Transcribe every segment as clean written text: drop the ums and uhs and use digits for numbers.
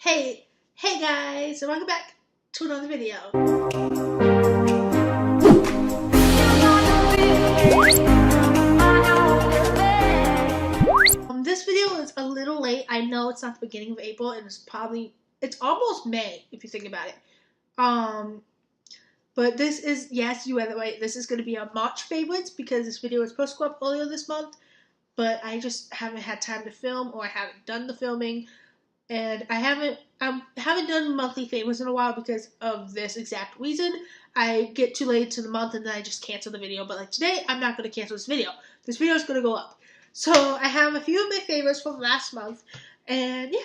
Hey guys, and welcome back to another video. This video is a little late. I know it's not the beginning of April, and it's almost May if you think about it. But this is, yes, you read it right, this is going to be a March favorites because this video was supposed to go up earlier this month, but I just haven't had time to film, or I haven't done the filming. And I haven't done monthly favorites in a while because of this exact reason. I get too late to the month and then I just cancel the video. But like today, I'm not going to cancel this video. This video is going to go up. So I have a few of my favorites from last month. And yeah,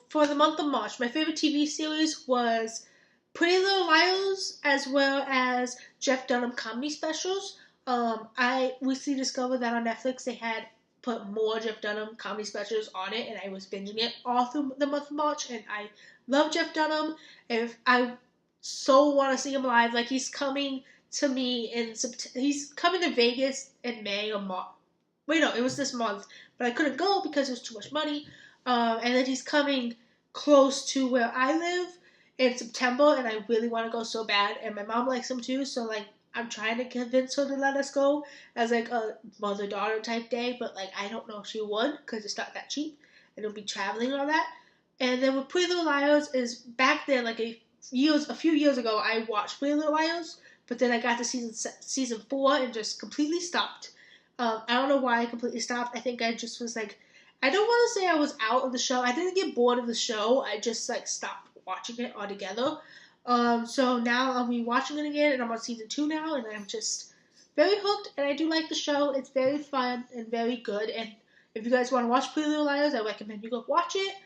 for the month of March, my favorite TV series was Pretty Little Liars, as well as Jeff Dunham comedy specials. I recently discovered that on Netflix they had put more Jeff Dunham comedy specials on it, and I was binging it all through the month of March, and I love Jeff Dunham. If I so want to see him live, like he's coming to me in he's coming to Vegas in May or March. Wait, no, it was this month, but I couldn't go because it was too much money. And then he's coming close to where I live in September, and I really want to go so bad, and my mom likes him too, so like I'm trying to convince her to let us go as like a mother-daughter type day, but like I don't know if she would because it's not that cheap and it'll be traveling and all that. And then with Pretty Little Liars is back then, like a few years ago, I watched Pretty Little Liars, but then I got to season 4 and just completely stopped. I don't know why I completely stopped. I think I just was like, I don't want to say I was out of the show. I didn't get bored of the show. I just like stopped watching it altogether. So now I'll be watching it again, and I'm on season 2 now, and I'm just very hooked, and I do like the show. It's very fun and very good, and if you guys want to watch Pretty Little Liars, I recommend you go watch it.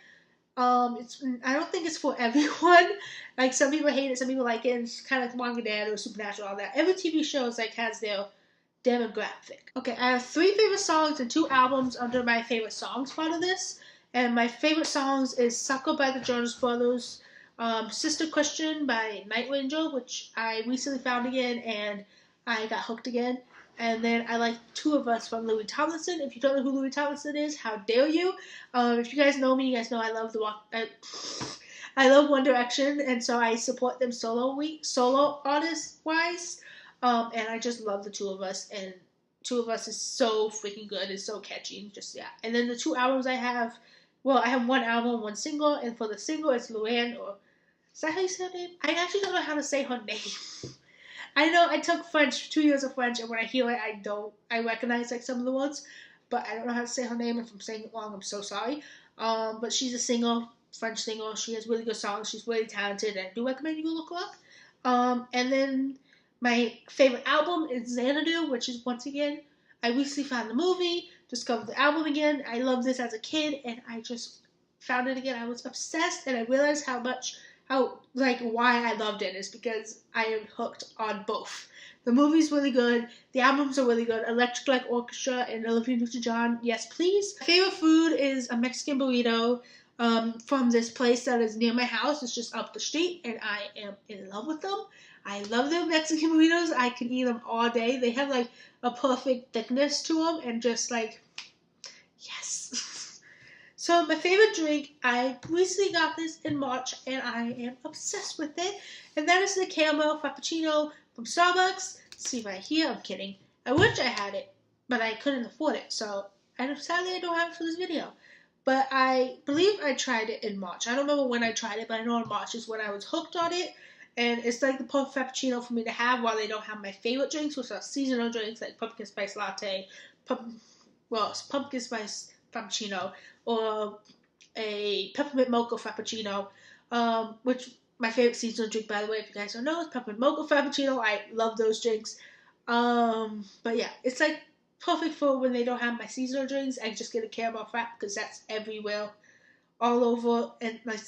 I don't think it's for everyone. Like, some people hate it, some people like it, and it's kind of like Manga Dad or Supernatural, all that. Every TV show is like has their demographic. Okay, I have 3 favorite songs and 2 albums under my favorite songs part of this, and my favorite songs is Sucker by the Jonas Brothers, Sister Question by Night Ranger, which I recently found again, and I got hooked again. And then I like Two of Us from Louis Tomlinson. If you don't know who Louis Tomlinson is, how dare you? If you guys know me, you guys know I love I love One Direction, and so I support them solo artist wise. And I just love the Two of Us, and Two of Us is so freaking good. It's so catchy, and just yeah. And then the 2 albums I have. Well, I have 1 album, 1 single, and for the single, it's Luann, or is that how you say her name? I actually don't know how to say her name. I know I took French, 2 years of French, and when I hear it, I recognize like some of the words, but I don't know how to say her name. If I'm saying it wrong, I'm so sorry. But she's a singer, French singer. She has really good songs. She's really talented, and I do recommend you go look her up. And then my favorite album is Xanadu, which is, once again, I recently found the movie, discovered the album again. I loved this as a kid, and I just found it again. I was obsessed, and I realized why I loved it is because I am hooked on both. The movie's really good. The albums are really good. Electric Light Orchestra and Olivia Newton-John, yes please. My favorite food is a Mexican burrito from this place that is near my house. It's just up the street, and I am in love with them. I love their Mexican burritos. I can eat them all day. They have like a perfect thickness to them, and just like, yes. So my favorite drink, I recently got this in March, and I am obsessed with it, and that is the caramel frappuccino from Starbucks. See right here, I'm kidding. I wish I had it, but I couldn't afford it, so sadly I don't have it for this video. But I believe I tried it in March. I don't remember when I tried it, but I know in March is when I was hooked on it. And it's like the perfect frappuccino for me to have while they don't have my favorite drinks, which are seasonal drinks like pumpkin spice latte, pumpkin spice frappuccino, or a peppermint mocha frappuccino, which my favorite seasonal drink, by the way, if you guys don't know, is peppermint mocha frappuccino. I love those drinks. But yeah, it's like perfect for when they don't have my seasonal drinks. I just get a caramel frap because that's everywhere, all over, and like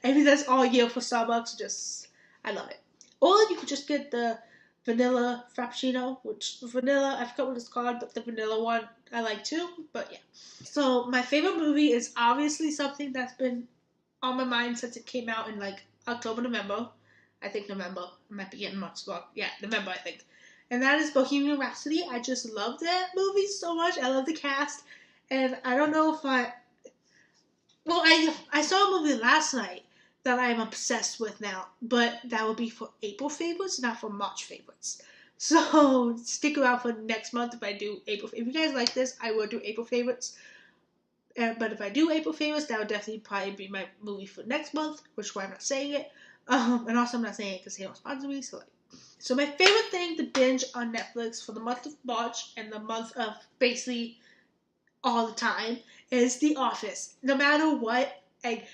I mean that's all year for Starbucks. I love it. Or you could just get the vanilla frappuccino, I forgot what it's called, but the vanilla one I like too, but yeah. So my favorite movie is obviously something that's been on my mind since it came out in like October, November. I think November. I might be getting months wrong. Yeah, November, I think. And that is Bohemian Rhapsody. I just love that movie so much. I love the cast. And I don't know if Well, I saw a movie last night that I'm obsessed with now, but that will be for April favorites, not for March favorites. So stick around for next month if I do April. If you guys like this, I will do April favorites. But if I do April favorites, that would definitely probably be my movie for next month, which is why I'm not saying it. And also I'm not saying it because they don't sponsor me. So my favorite thing to binge on Netflix for the month of March and the month of basically all the time is The Office. No matter what, like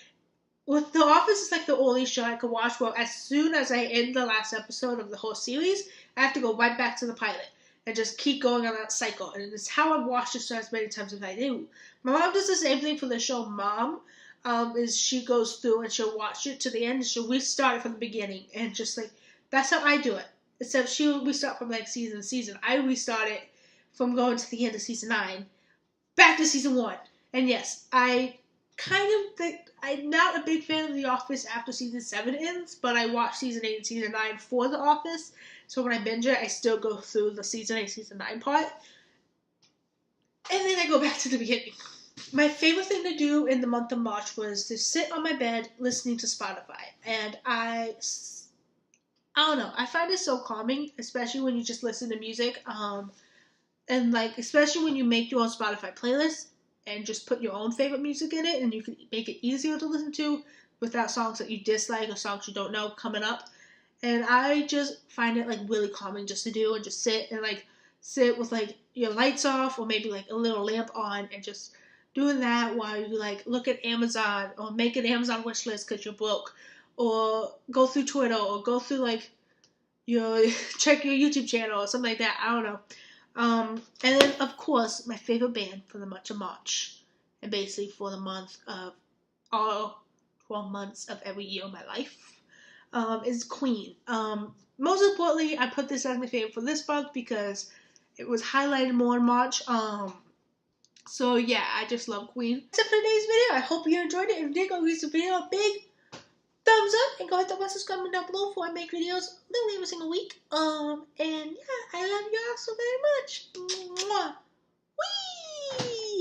with The Office is like the only show I could watch where as soon as I end the last episode of the whole series, I have to go right back to the pilot and just keep going on that cycle. And it's how I've watched the show as many times as I do. My mom does the same thing for the show Mom. Is she goes through and she'll watch it to the end and she'll restart it from the beginning and just like that's how I do it. Except she'll restart from like season to season. I restart it from going to the end of season 9 back to season 1. And yes, I kind of think I'm not a big fan of The Office after season 7 ends, but I watch season 8 and season 9 for The Office. So when I binge it, I still go through the season 8, season 9 part. And then I go back to the beginning. My favorite thing to do in the month of March was to sit on my bed listening to Spotify. And I don't know, I find it so calming, especially when you just listen to music. And like, especially when you make your own Spotify playlist and just put your own favorite music in it, and you can make it easier to listen to without songs that you dislike or songs you don't know coming up. And I just find it like really calming just to do and just sit with like your lights off or maybe like a little lamp on and just doing that while you like look at Amazon or make an Amazon wish list because you're broke or go through Twitter or go through like your check your YouTube channel or something like that. I don't know. And then, of course, my favorite band for the month of March, and basically for the month of all 12 months of every year of my life, is Queen. Most importantly, I put this as my favorite for this month because it was highlighted more in March. So yeah, I just love Queen. That's it for today's video. I hope you enjoyed it. If you did, go give this video a big thumbs up and go hit the bell subscribe down below for I make videos literally every single week. And yeah, I love you all so very much. Mwah.